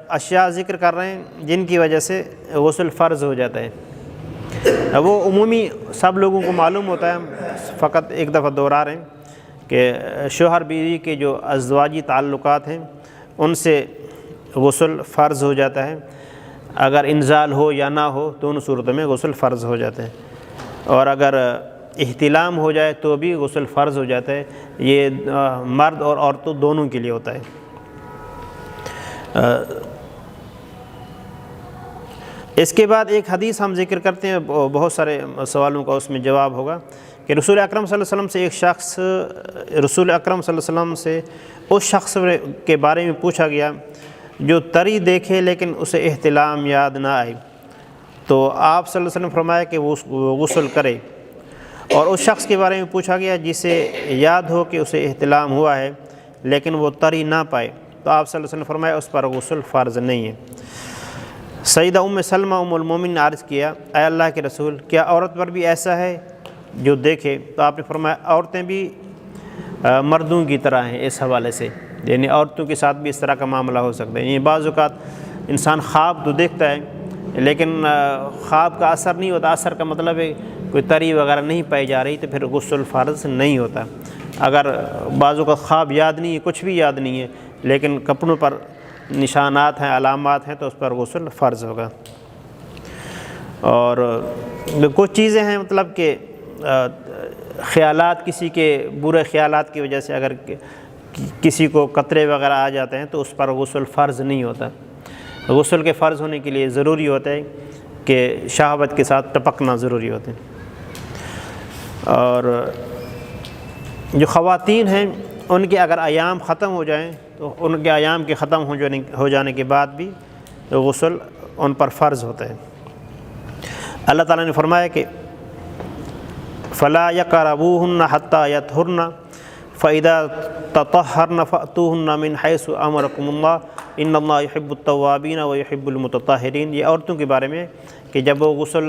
اشیاء ذکر کر رہے ہیں جن کی وجہ سے غسل فرض ہو جاتا ہے۔ وہ عمومی سب لوگوں کو معلوم ہوتا ہے، فقط ایک دفعہ دوہرا رہے ہیں کہ شوہر بیوی کے جو ازدواجی تعلقات ہیں ان سے غسل فرض ہو جاتا ہے، اگر انزال ہو یا نہ ہو دونوں صورتوں میں غسل فرض ہو جاتا ہے، اور اگر احتلام ہو جائے تو بھی غسل فرض ہو جاتا ہے۔ یہ مرد اور عورتوں دونوں کے لیے ہوتا ہے۔ اس کے بعد ایک حدیث ہم ذکر کرتے ہیں، بہت سارے سوالوں کا اس میں جواب ہوگا، کہ رسول اکرم صلی اللہ علیہ وسلم سے ایک شخص، رسول اکرم صلی اللہ علیہ وسلم سے اس شخص کے بارے میں پوچھا گیا جو تری دیکھے لیکن اسے احتلام یاد نہ آئے، تو آپ صلی اللہ علیہ وسلم فرمایا کہ وہ غسل کرے۔ اور اس شخص کے بارے میں پوچھا گیا جسے یاد ہو کہ اسے احتلام ہوا ہے لیکن وہ تری نہ پائے، تو آپ صلی اللہ علیہ وسلم فرمایا اس پر غسل فرض نہیں ہے۔ سیدہ ام سلمہ ام المومنین نے عرض کیا، اے اللہ کے رسول، کیا عورت پر بھی ایسا ہے جو دیکھے؟ تو آپ نے فرمایا عورتیں بھی مردوں کی طرح ہیں اس حوالے سے، یعنی عورتوں کے ساتھ بھی اس طرح کا معاملہ ہو سکتا ہے۔ یعنی بعض اوقات انسان خواب تو دیکھتا ہے لیکن خواب کا اثر نہیں ہوتا، اثر کا مطلب ہے کوئی تری وغیرہ نہیں پائی جا رہی، تو پھر غسل فرض نہیں ہوتا۔ اگر بعضوں کا خواب یاد نہیں ہے، کچھ بھی یاد نہیں ہے، لیکن کپڑوں پر نشانات ہیں، علامات ہیں، تو اس پر غسل فرض ہوگا۔ اور کچھ چیزیں ہیں مطلب کہ خیالات، کسی کے برے خیالات کی وجہ سے اگر کسی کو قطرے وغیرہ آ جاتے ہیں تو اس پر غسل فرض نہیں ہوتا۔ غسل کے فرض ہونے کے لیے ضروری ہوتا ہے کہ شہوت کے ساتھ ٹپکنا ضروری ہوتا ہے۔ اور جو خواتین ہیں ان کے اگر ایام ختم ہو جائیں تو ان کے ایام کے ختم ہو جانے کے بعد بھی غسل ان پر فرض ہوتا ہے۔ اللہ تعالیٰ نے فرمایا کہ فَلَا يَقْرَبُوهُنَّ حَتَّى يَطْهُرْنَ فَإِذَا تَطَهَّرْنَ فَأْتُوهُنَّ مِنْ حَيْثُ أَمَرَكُمُ اللَّهُ إِنَّ اللَّهَ يُحِبُّ التَّوَّابِينَ وَيُحِبُّ الْمُتَطَهِّرِينَ۔ یہ عورتوں کے بارے میں کہ جب وہ غسل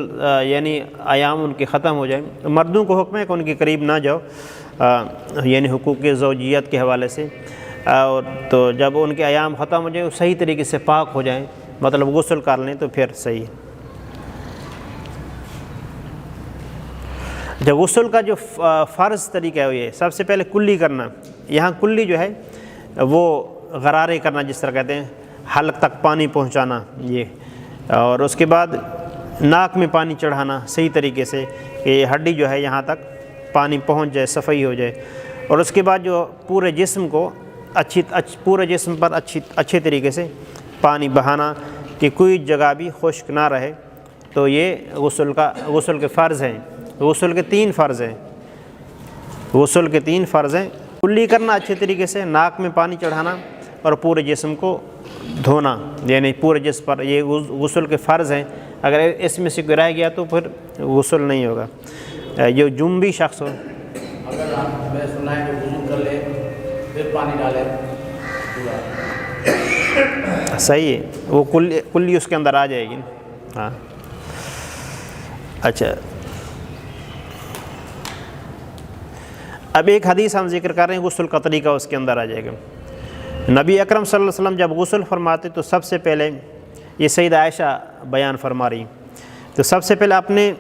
یعنی ایام ان کے ختم ہو جائیں، مردوں کو حکم ہے کہ ان کے قریب نہ جاؤ، یعنی حقوق زوجیت کے حوالے سے، اور تو جب ان کے ایام ختم ہو جائیں صحیح طریقے سے پاک ہو جائیں، مطلب غسل کر لیں، تو پھر صحیح ہے۔ جب غسل کا جو فرض طریقہ ہے وہ یہ سب سے پہلے کلی کرنا، یہاں کلی جو ہے وہ غرارے کرنا جس طرح کہتے ہیں، حلق تک پانی پہنچانا یہ، اور اس کے بعد ناک میں پانی چڑھانا صحیح طریقے سے کہ یہ ہڈی جو ہے یہاں تک پانی پہنچ جائے، صفائی ہو جائے، اور اس کے بعد جو پورے جسم کو پورے جسم پر اچھے طریقے سے پانی بہانا کہ کوئی جگہ بھی خشک نہ رہے، تو یہ غسل کے فرض ہیں۔ غسل کے 3 فرض ہیں، غسل کے 3 فرض ہیں، کلی کرنا اچھے طریقے سے، ناک میں پانی چڑھانا، اور پورے جسم کو دھونا، یعنی پورے جسم پر، یہ غسل کے فرض ہیں۔ اگر اس میں سے کوئی رہ گیا تو پھر غسل نہیں ہوگا۔ جو جنبی شخص ہو، اگر میں سنا ہے کہ وضو کر لے پھر پانی ڈالے، صحیح ہے، وہ کلی اس کے اندر آ جائے گی۔ ہاں اچھا، اب ایک حدیث ہم ذکر کر رہے ہیں غسل کا طریقہ، اس کے اندر آ جائے گا۔ نبی اکرم صلی اللہ علیہ وسلم جب غسل فرماتے تو سب سے پہلے، یہ سیدہ عائشہ بیان فرما رہی، تو سب سے پہلے اپنے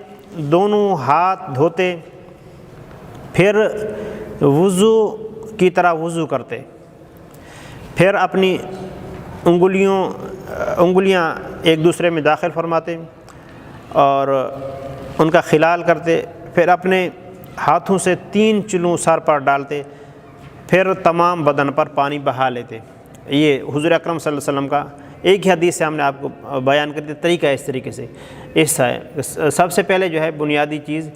دونوں ہاتھ دھوتے، پھر وضو کی طرح وضو کرتے، پھر اپنی انگلیاں ایک دوسرے میں داخل فرماتے اور ان کا خلال کرتے، پھر اپنے ہاتھوں سے 3 چلوں سر پر ڈالتے، پھر تمام بدن پر پانی بہا لیتے۔ یہ حضور اکرم صلی اللہ علیہ وسلم کا ایک ہی حدیث سے ہم نے آپ کو بیان کر دیا طریقہ اس طریقے سے۔ اس ہے سب سے پہلے جو ہے بنیادی چیز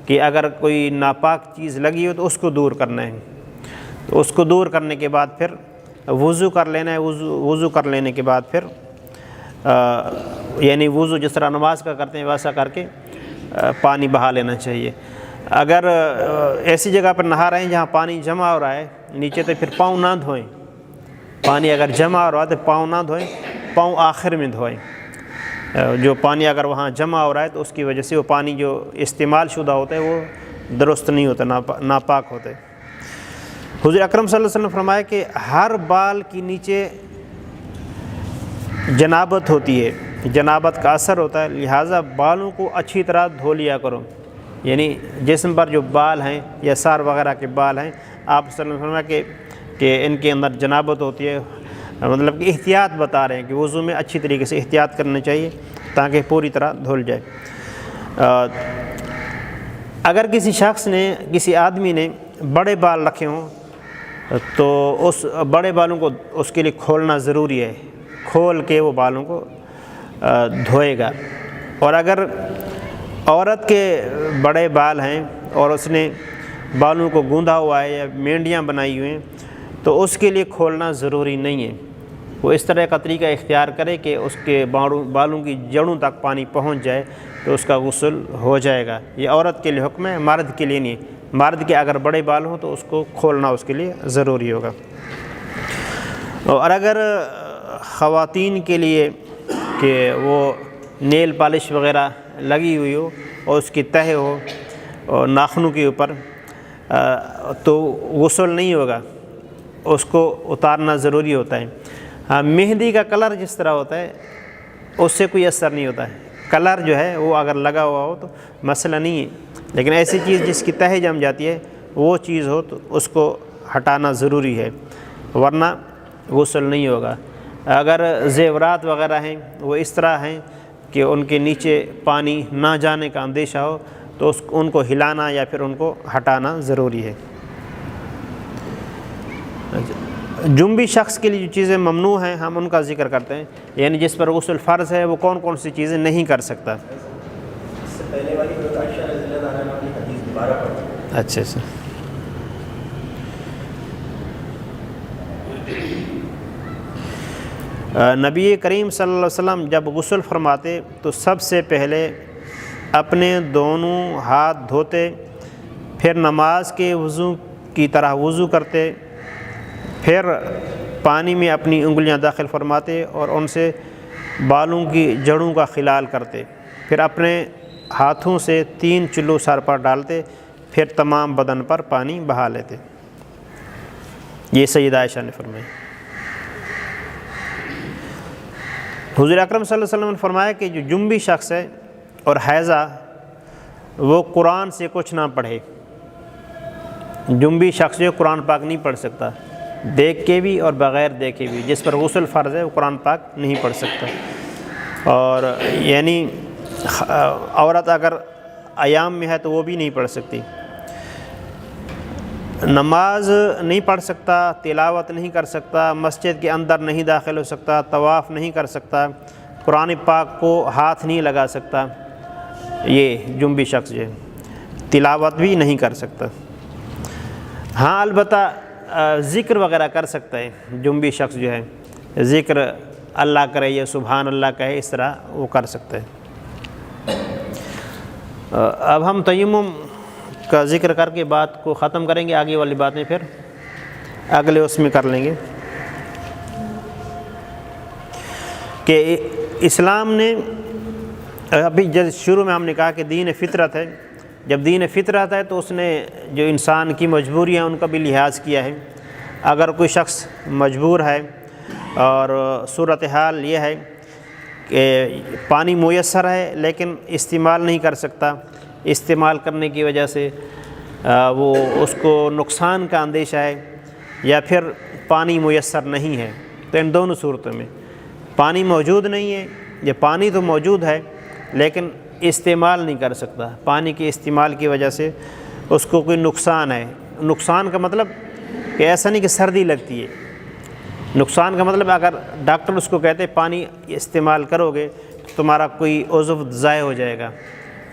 کہ اگر کوئی ناپاک چیز لگی ہو تو اس کو دور کرنا ہے، تو اس کو دور کرنے کے بعد پھر وضو کر لینا ہے۔ وضو کر لینے کے بعد پھر یعنی وضو جس طرح نماز کا کرتے ہیں ویسا کر کے پانی بہا لینا چاہیے۔ اگر ایسی جگہ پر نہا رہے ہیں جہاں پانی جمع ہو رہا ہے نیچے، تو پھر پاؤں نہ دھوئیں۔ پانی اگر جمع ہو رہا ہے تو پاؤں نہ دھوئیں، پاؤں آخر میں دھوئیں۔ جو پانی اگر وہاں جمع ہو رہا ہے تو اس کی وجہ سے وہ پانی جو استعمال شدہ ہوتا ہے وہ درست نہیں ہوتا، ناپاک ہوتا ہے۔ حضور اکرم صلی اللہ علیہ وسلم فرمایا کہ ہر بال کے نیچے جنابت ہوتی ہے، جنابت کا اثر ہوتا ہے، لہٰذا بالوں کو اچھی طرح دھو لیا کرو۔ یعنی جسم پر جو بال ہیں یا سار وغیرہ کے بال ہیں، آپ صلی اللہ علیہ وسلم فرمایا کہ ان کے اندر جنابت ہوتی ہے، مطلب کہ احتیاط بتا رہے ہیں کہ وضو میں اچھی طریقے سے احتیاط کرنا چاہیے تاکہ پوری طرح دھل جائے۔ اگر کسی شخص نے، کسی آدمی نے بڑے بال رکھے ہوں تو اس بڑے بالوں کو اس کے لیے کھولنا ضروری ہے، کھول کے وہ بالوں کو دھوئے گا۔ اور اگر عورت کے بڑے بال ہیں اور اس نے بالوں کو گوندھا ہوا ہے یا مینڈیاں بنائی ہوئی ہیں تو اس کے لیے کھولنا ضروری نہیں ہے۔ وہ اس طرح کا طریقہ اختیار کرے کہ اس کے بالوں کی جڑوں تک پانی پہنچ جائے تو اس کا غسل ہو جائے گا۔ یہ عورت کے لیے حکم ہے، مرد کے لیے نہیں۔ مرد کے اگر بڑے بال ہوں تو اس کو کھولنا اس کے لیے ضروری ہوگا۔ اور اگر خواتین کے لیے کہ وہ نیل پالش وغیرہ لگی ہوئی ہو اور اس کی تہ ہو اور ناخنوں کے اوپر، تو غسل نہیں ہوگا، اس کو اتارنا ضروری ہوتا ہے۔ ہاں، مہندی کا کلر جس طرح ہوتا ہے اس سے کوئی اثر نہیں ہوتا ہے، کلر جو ہے وہ اگر لگا ہوا ہو تو مسئلہ نہیں ہے، لیکن ایسی چیز جس کی تہ جم جاتی ہے وہ چیز ہو تو اس کو ہٹانا ضروری ہے، ورنہ غسل نہیں ہوگا۔ اگر زیورات وغیرہ ہیں وہ اس طرح ہیں کہ ان کے نیچے پانی نہ جانے کا اندیشہ ہو تو ان کو ہلانا یا پھر ان کو ہٹانا ضروری ہے۔ جنبی شخص کے لیے جو چیزیں ممنوع ہیں ہم ان کا ذکر کرتے ہیں، یعنی جس پر غسل فرض ہے وہ کون کون سی چیزیں نہیں کر سکتا۔ اس سے پہلے والی جو عائشہ رضی اللہ عنہا کی حدیث دوبارہ پڑھی۔ اچھا نبی کریم صلی اللہ علیہ وسلم جب غسل فرماتے تو سب سے پہلے اپنے دونوں ہاتھ دھوتے، پھر نماز کے وضو کی طرح وضو کرتے، پھر پانی میں اپنی انگلیاں داخل فرماتے اور ان سے بالوں کی جڑوں کا خلال کرتے، پھر اپنے ہاتھوں سے 3 چلو سر پر ڈالتے، پھر تمام بدن پر پانی بہا لیتے۔ یہ سیدہ عائشہ نے فرمایا۔ حضور اکرم صلی اللہ علیہ وسلم نے فرمایا کہ جو جنبی شخص ہے اور حیضہ وہ قرآن سے کچھ نہ پڑھے۔ جنبی شخص جو قرآن پاک نہیں پڑھ سکتا، دیکھ کے بھی اور بغیر دیکھے بھی، جس پر غسل فرض ہے وہ قرآن پاک نہیں پڑھ سکتا۔ اور یعنی عورت اگر ایام میں ہے تو وہ بھی نہیں پڑھ سکتی، نماز نہیں پڑھ سکتا، تلاوت نہیں کر سکتا، مسجد کے اندر نہیں داخل ہو سکتا، طواف نہیں کر سکتا، قرآن پاک کو ہاتھ نہیں لگا سکتا، یہ جنبی شخص جو ہے تلاوت بھی نہیں کر سکتا۔ ہاں البتہ ذکر وغیرہ کر سکتا ہے، جنبی شخص جو ہے ذکر اللہ کرے یا سبحان اللہ کہے، اس طرح وہ کر سکتا ہے۔ اب ہم تیمم کا ذکر کر کے بات کو ختم کریں گے، آگے والی باتیں پھر اگلے اس میں کر لیں گے کہ اسلام نے ابھی جب شروع میں ہم نے کہا کہ دین فطرت ہے، جب دین فطرت ہے تو اس نے جو انسان کی مجبوریاں ان کا بھی لحاظ کیا ہے۔ اگر کوئی شخص مجبور ہے اور صورتحال یہ ہے کہ پانی میسر ہے لیکن استعمال نہیں کر سکتا، استعمال کرنے کی وجہ سے وہ اس کو نقصان کا اندیشہ ہے، یا پھر پانی میسر نہیں ہے، تو ان دونوں صورتوں میں پانی موجود نہیں ہے یا پانی تو موجود ہے لیکن استعمال نہیں کر سکتا، پانی کے استعمال کی وجہ سے اس کو کوئی نقصان ہے۔ نقصان کا مطلب کہ ایسا نہیں کہ سردی لگتی ہے، نقصان کا مطلب اگر ڈاکٹر اس کو کہتے پانی استعمال کرو گے تو تمہارا کوئی عضو ضائع ہو جائے گا،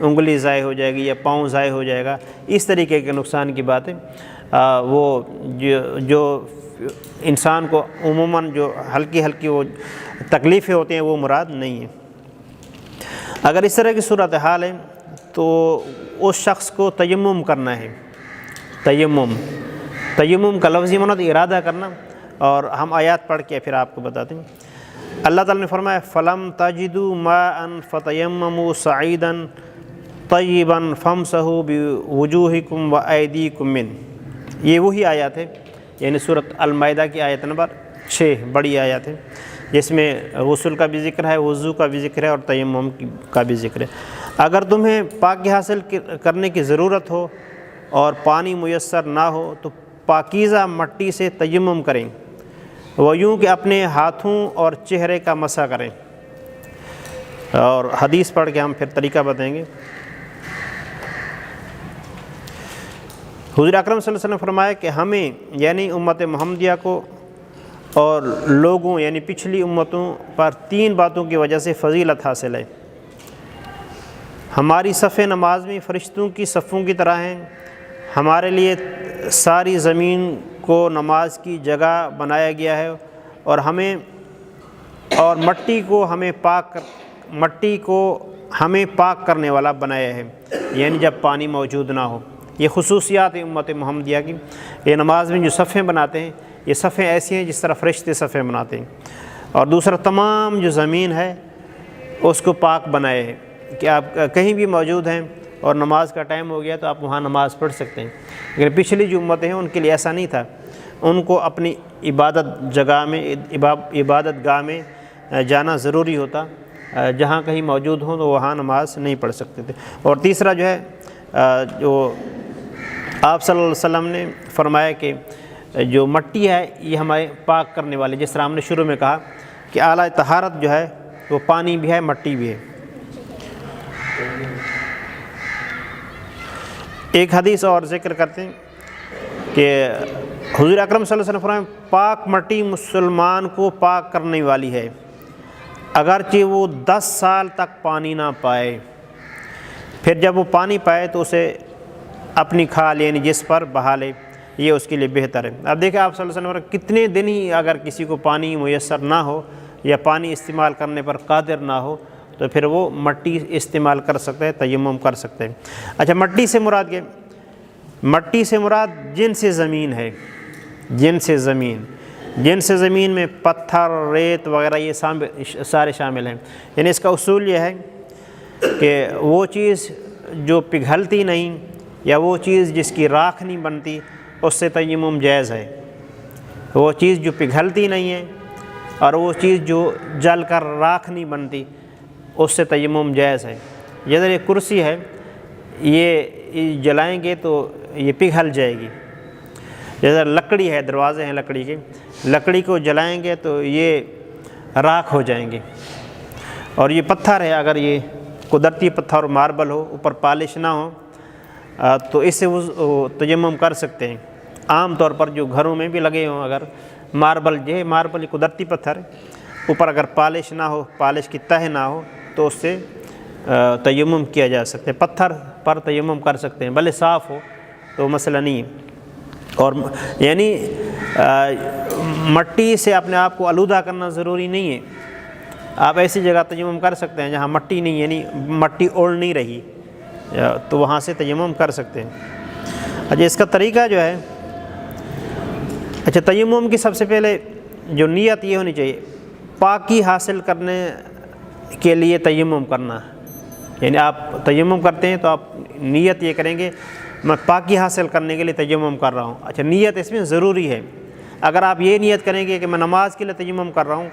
انگلی ضائع ہو جائے گی یا پاؤں ضائع ہو جائے گا، اس طریقے کے نقصان کی بات ہے۔ وہ جو انسان کو عموماً جو ہلکی ہلکی وہ تکلیفیں ہوتی ہیں وہ مراد نہیں ہیں۔ اگر اس طرح کی صورتحال ہے تو اس شخص کو تیمم کرنا ہے۔ تیمم کا لفظی معنی ارادہ کرنا، اور ہم آیات پڑھ کے پھر آپ کو بتاتے ہیں۔ اللہ تعالیٰ نے فرمایا فَلَمْ تَجِدُوا مَاءً فَتَيَمَّمُوا صَعِيدًا طَيِّبًا فَامْسَحُوا بِوُجُوهِكُمْ وَأَيْدِيكُمْ مِنْهُ۔ یہ وہی آیات ہے، یعنی سورۃ المائدہ کی آیت نمبر 6 بڑی آیت ہے، جس میں غسل کا بھی ذکر ہے، وضو کا بھی ذکر ہے اور تیمم کا بھی ذکر ہے۔ اگر تمہیں پاکی حاصل کرنے کی ضرورت ہو اور پانی میسر نہ ہو تو پاکیزہ مٹی سے تیمم کریں، وہ یوں کہ اپنے ہاتھوں اور چہرے کا مسح کریں۔ اور حدیث پڑھ کے ہم پھر طریقہ بتائیں گے۔ حضور اکرم صلی اللہ علیہ وسلم فرمایا کہ ہمیں یعنی امت محمدیہ کو اور لوگوں یعنی پچھلی امتوں پر 3 باتوں کی وجہ سے فضیلت حاصل ہے۔ ہماری صف نماز میں فرشتوں کی صفوں کی طرح ہیں، ہمارے لیے ساری زمین کو نماز کی جگہ بنایا گیا ہے، اور مٹی کو ہمیں پاک کرنے والا بنایا ہے، یعنی جب پانی موجود نہ ہو۔ یہ خصوصیات امت محمدیہ کی۔ یہ نماز میں جو صفیں بناتے ہیں یہ صفیں ایسی ہیں جس طرح فرشتے صفیں بناتے ہیں۔ اور دوسرا، تمام جو زمین ہے اس کو پاک بنائے ہے کہ آپ کہیں بھی موجود ہیں اور نماز کا ٹائم ہو گیا تو آپ وہاں نماز پڑھ سکتے ہیں۔ لیکن پچھلی جو امتیں ہیں ان کے لیے ایسا نہیں تھا، ان کو اپنی عبادت گاہ میں جانا ضروری ہوتا، جہاں کہیں موجود ہوں تو وہاں نماز نہیں پڑھ سکتے تھے۔ اور تیسرا جو ہے جو آپ صلی اللہ علیہ وسلم نے فرمایا کہ جو مٹی ہے یہ ہمارے پاک کرنے والے، جس طرح ہم نے شروع میں کہا کہ اعلیٰ طہارت جو ہے وہ پانی بھی ہے مٹی بھی ہے۔ ایک حدیث اور ذکر کرتے ہیں کہ حضور اکرم صلی اللہ علیہ وسلم فرمائے پاک مٹی مسلمان کو پاک کرنے والی ہے، اگرچہ وہ 10 سال تک پانی نہ پائے، پھر جب وہ پانی پائے تو اسے اپنی کھال یعنی جس پر بہا لے، یہ اس کے لیے بہتر ہے۔ اب دیکھیں آپ صلی اللہ علیہ وسلم کتنے دن ہی اگر کسی کو پانی میسر نہ ہو یا پانی استعمال کرنے پر قادر نہ ہو تو پھر وہ مٹی استعمال کر سکتے ہیں، تیمم کر سکتے ہیں۔ اچھا، مٹی سے مراد کیا؟ مٹی سے مراد جنس زمین ہے، جنس زمین میں پتھر، ریت وغیرہ یہ سارے شامل ہیں۔ یعنی اس کا اصول یہ ہے کہ وہ چیز جو پگھلتی نہیں یا وہ چیز جس کی راکھ نہیں بنتی اس سے تیمم جائز ہے۔ وہ چیز جو پگھلتی نہیں ہے اور وہ چیز جو جل کر راکھ نہیں بنتی اس سے تیمم جائز ہے۔ جیسے یہ کرسی ہے، یہ جلائیں گے تو یہ پگھل جائے گی۔ جیسے لکڑی ہے، دروازے ہیں لکڑی کے، لکڑی کو جلائیں گے تو یہ راکھ ہو جائیں گے۔ اور یہ پتھر ہے، اگر یہ قدرتی پتھر اور ماربل ہو، اوپر پالش نہ ہو تو اس سے وہ تیمم کر سکتے ہیں۔ عام طور پر جو گھروں میں بھی لگے ہوں، اگر ماربل یہ قدرتی پتھر ہے، اوپر اگر پالش نہ ہو، پالش کی تہ نہ ہو تو اس سے تیمم کیا جا سکتا ہے۔ پتھر پر تیمم کر سکتے ہیں، بھلے صاف ہو تو مسئلہ نہیں ہے۔ اور یعنی مٹی سے اپنے آپ کو آلودہ کرنا ضروری نہیں ہے۔ آپ ایسی جگہ تیمم کر سکتے ہیں جہاں مٹی نہیں، یعنی مٹی اوڑ نہیں رہی، تو وہاں سے تیمم کر سکتے ہیں۔ اچھا، اس کا طریقہ جو ہے، اچھا تیمم کی سب سے پہلے جو نیت یہ ہونی چاہیے، پاکی حاصل کرنے کے لیے تیمم کرنا۔ یعنی آپ تیمم کرتے ہیں تو آپ نیت یہ کریں گے میں پاکی حاصل کرنے کے لیے تیمم کر رہا ہوں۔ اچھا، نیت اس میں ضروری ہے۔ اگر آپ یہ نیت کریں گے کہ میں نماز کے لیے تیمم کر رہا ہوں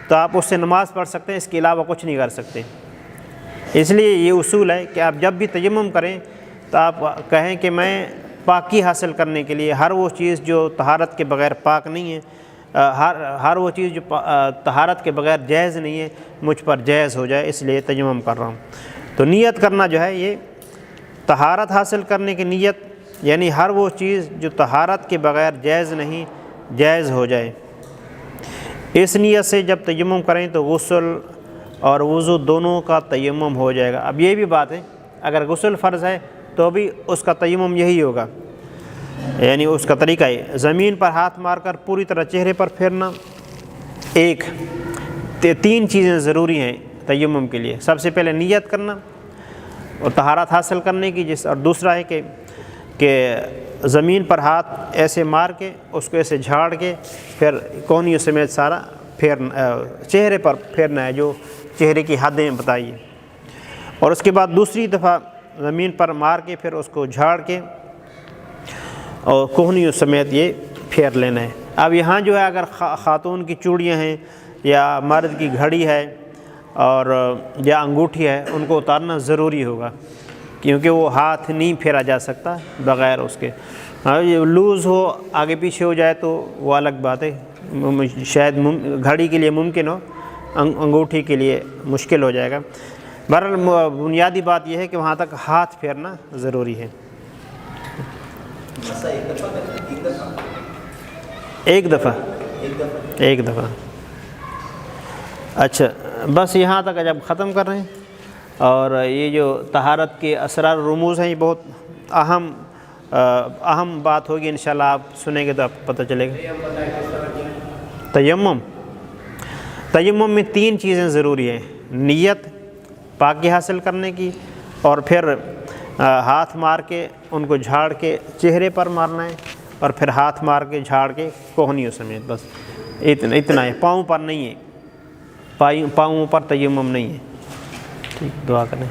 تو آپ اس سے نماز پڑھ سکتے ہیں، اس کے علاوہ کچھ نہیں کر سکتے۔ اس لیے یہ اصول ہے کہ آپ جب بھی تیمم کریں تو آپ کہیں کہ میں پاکی حاصل کرنے کے لیے ہر وہ چیز جو طہارت کے بغیر پاک نہیں ہے، ہر وہ چیز جو طہارت کے بغیر جائز نہیں ہے مجھ پر جائز ہو جائے، اس لیے تیمم کر رہا ہوں۔ تو نیت کرنا جو ہے یہ طہارت حاصل کرنے کی نیت، یعنی ہر وہ چیز جو طہارت کے بغیر جائز نہیں، جائز ہو جائے۔ اس نیت سے جب تیمم کریں تو غسل اور وضو دونوں کا تیمم ہو جائے گا۔ اب یہ بھی بات ہے، اگر غسل فرض ہے تو بھی اس کا تیمم یہی ہوگا، یعنی اس کا طریقہ ہے زمین پر ہاتھ مار کر پوری طرح چہرے پر پھیرنا۔ ایک تین چیزیں ضروری ہیں تیمم کے لیے، سب سے پہلے نیت کرنا اور طہارت حاصل کرنے کی، اور دوسرا ہے کہ زمین پر ہاتھ ایسے مار کے اس کو ایسے جھاڑ کے پھر کونیوں سمیت سارا پھیرنا، چہرے پر پھیرنا ہے جو چہرے کی حدیں بتائیے، اور اس کے بعد دوسری دفعہ زمین پر مار کے پھر اس کو جھاڑ کے اور کوہنیوں سمیت یہ پھیر لینا ہے۔ اب یہاں جو ہے اگر خاتون کی چوڑیاں ہیں یا مرد کی گھڑی ہے اور یا انگوٹھی ہے، ان کو اتارنا ضروری ہوگا، کیونکہ وہ ہاتھ نہیں پھیرا جا سکتا بغیر اس کے۔ یہ لوز ہو، آگے پیچھے ہو جائے تو وہ الگ بات ہے، شاید گھڑی کے لیے ممکن ہو، انگوٹھی کے لیے مشکل ہو جائے گا۔ بہرحال بنیادی بات یہ ہے کہ وہاں تک ہاتھ پھیرنا ضروری ہے۔ ایک دفعہ اچھا، بس یہاں تک جب ختم کر رہے ہیں، اور یہ جو طہارت کے اسرار رموز ہیں یہ بہت اہم بات ہوگی، انشاءاللہ آپ سنیں گے تو آپ کو پتہ چلے گا۔ تیمم میں تین چیزیں ضروری ہیں، نیت پاکی حاصل کرنے کی، اور پھر ہاتھ مار کے ان کو جھاڑ کے چہرے پر مارنا ہے، اور پھر ہاتھ مار کے جھاڑ کے کوہنیوں سمیت، بس اتنا ہے، پاؤں پر نہیں ہے، پاؤں پر تیمم نہیں ہے۔ ٹھیک، دعا کریں۔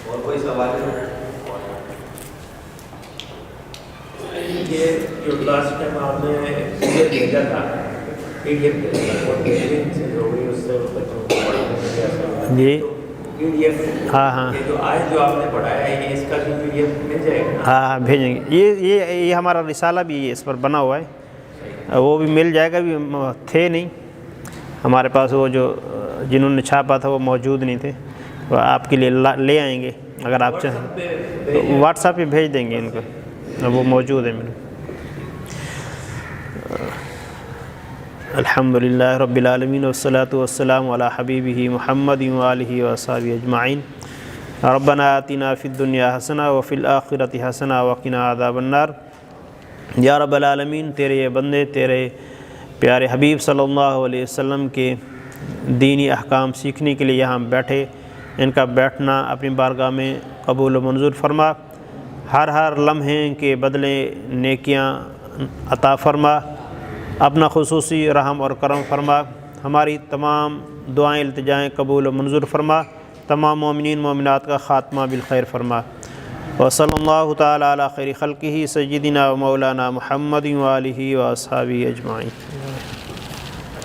اور کوئی سوال ہے؟ یہ جو لاسٹ ٹائم آپ نے بھیجا تھا پی ڈی ایف جی ہاں جو آج جو آپ نے پڑھایا ہے اس کا بھی پی ڈی ایف مل جائے گا؟ ہاں بھیجیں گے، یہ ہمارا رسالہ بھی اس پر بنا ہوا ہے، وہ بھی مل جائے گا، بھی تھے نہیں ہمارے پاس، وہ جو جنہوں نے چھاپا تھا وہ موجود نہیں تھے، وہ آپ کے لیے لے آئیں گے اگر آپ چاہیں، واٹس ایپ پہ بھیج دیں گے ان کو، وہ موجود ہے میرے۔ الحمدللہ رب العالمین والصلاة والسلام علی حبیبہ محمد وآلہ وصحبہ اجمعین۔ ربنا آتنا فی الدنیا حسنہ وفی الآخرۃ حسنہ وقنا عذاب النار۔ یا رب العالمین، تیرے یہ بندے تیرے پیارے حبیب صلی اللہ علیہ وسلم کے دینی احکام سیکھنے کے لیے یہاں بیٹھے، ان کا بیٹھنا اپنی بارگاہ میں قبول و منظور فرما، ہر لمحے کے بدلے نیکیاں عطا فرما، اپنا خصوصی رحم اور کرم فرما، ہماری تمام دعائیں التجائیں قبول و منظور فرما، تمام مومنین مومنات کا خاتمہ بالخیر فرما۔ وصلی اللہ تعالی علی خیر خلقہ سیدنا و مولانا محمد وآلہ واصحابہ اجمعین۔